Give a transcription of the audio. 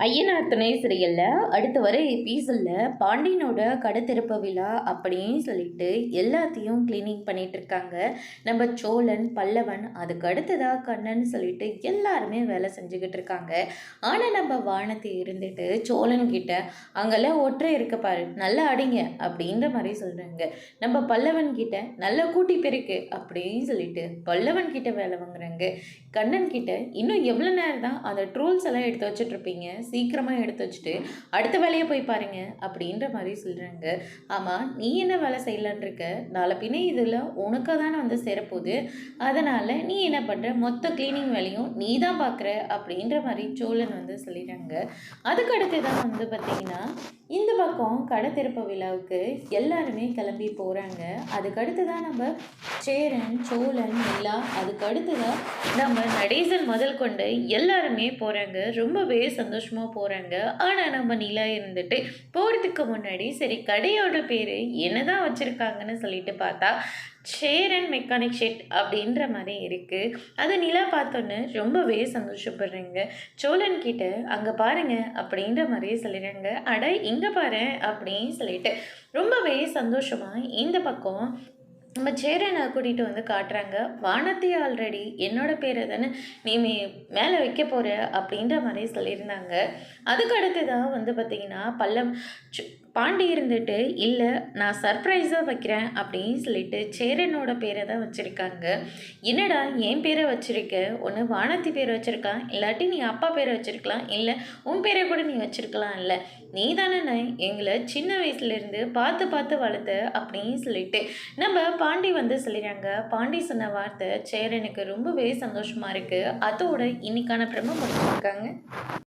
ஐயனார் துணை சீரியலில் அடுத்து வர எபிசோடில் பாண்டியனோட கடத்திறப்பு விழா அப்படின்னு சொல்லிட்டு எல்லாத்தையும் கிளீனிங் பண்ணிட்டு இருக்காங்க. நம்ம சோழன், பல்லவன், அதுக்கு அடுத்ததாக கண்ணன் சொல்லிட்டு எல்லாருமே வேலை செஞ்சுக்கிட்டு இருக்காங்க. ஆனால் நம்ம வானத்தை இருந்துட்டு சோழன் கிட்ட அங்கெல்லாம் ஒற்றை இருக்க பாரு, நல்லா அடிங்க அப்படின்ற மாதிரி சொல்கிறாங்க. நம்ம பல்லவன் கிட்ட நல்லா கூட்டி பெருக்கு அப்படின்னு சொல்லிட்டு பல்லவன் கிட்ட வேலை வாங்குறாங்க. கண்ணன் கிட்ட இன்னும் எவ்வளோ நேரம் தான் அந்த ட்ரூல்ஸ் எல்லாம் எடுத்து வச்சுட்டு இருப்பீங்க, சீக்கிரமாக எடுத்து வச்சுட்டு அடுத்த வேலையை போய் பாருங்க அப்படின்ற மாதிரி சொல்கிறாங்க. ஆமாம், நீ என்ன வேலை செய்யலான் இருக்க, நாளை பின்ன இதில் உனக்கு தானே வந்து சேரப்போகுது, அதனால் நீ என்ன பண்ணுற, மொத்த கிளீனிங் வேலையும் நீ தான் பார்க்குற அப்படின்ற மாதிரி சோழன் வந்து சொல்லிடுறாங்க. அதுக்கு அடுத்து தான் வந்து பார்த்திங்கன்னா இந்த பக்கம் கடை திறப்பு விழாவுக்கு எல்லாருமே கிளம்பி போகிறாங்க. அதுக்கடுத்து தான் நம்ம சேரன், சோழன் எல்லாம், அதுக்கு அடுத்து தான் நம்ம நடேசன் முதல் கொண்டு எல்லாருமே போகிறாங்க. ரொம்பவே சந்தோஷமாக போகிறாங்க. ஆனால் நம்ம நிலா இருந்துட்டு போகிறதுக்கு முன்னாடி சரி கடையோட பேர் என்ன தான் வச்சுருக்காங்கன்னு சொல்லிட்டு பார்த்தா சேரன் மெக்கானிக் ஷெட் அப்படின்ற மாதிரி இருக்குது. அது நிலா பார்த்தோன்னு ரொம்பவே சந்தோஷப்படுறேங்க. சோழன் கிட்ட அங்கே பாருங்க அப்படின்ற மாதிரியே சொல்லிடுறாங்க. அட இங்கே பாரு அப்படின்னு சொல்லிட்டு ரொம்பவே சந்தோஷமாக இந்த பக்கம் நம்ம சேரனை கூட்டிகிட்டு வந்து காட்டுறாங்க. வானத்தை ஆல்ரெடி என்னோட பேரை தானே நீ மேலே வைக்க போகிற அப்படின்ற மாதிரி சொல்லியிருந்தாங்க. அதுக்கு அடுத்து தான் வந்து பார்த்திங்கன்னா பாண்டி இருந்துட்டு இல்லை நான் சர்ப்ரைஸாக வைக்கிறேன் அப்படின்னு சொல்லிட்டு சேரனோட பேரை தான் வச்சுருக்காங்க. என்னடா என் பேரை வச்சுருக்க, ஒன்று வானத்தி பேரை வச்சுருக்கான், இல்லாட்டி நீ அப்பா பேரை வச்சுருக்கலாம், இல்லை உன் பேரை கூட நீ வச்சுருக்கலாம், இல்லை நீ தானே எங்களை சின்ன வயசுலேருந்து பார்த்து பார்த்து வளர்த்த அப்படின்னு சொல்லிட்டு நம்ம பாண்டி வந்து சொல்லிடுறாங்க. பாண்டி சொன்ன வார்த்தை சேரனுக்கு ரொம்பவே சந்தோஷமாக இருக்குது. அதோட இன்னைக்கான பிரம்ம முடிச்சிருக்காங்க.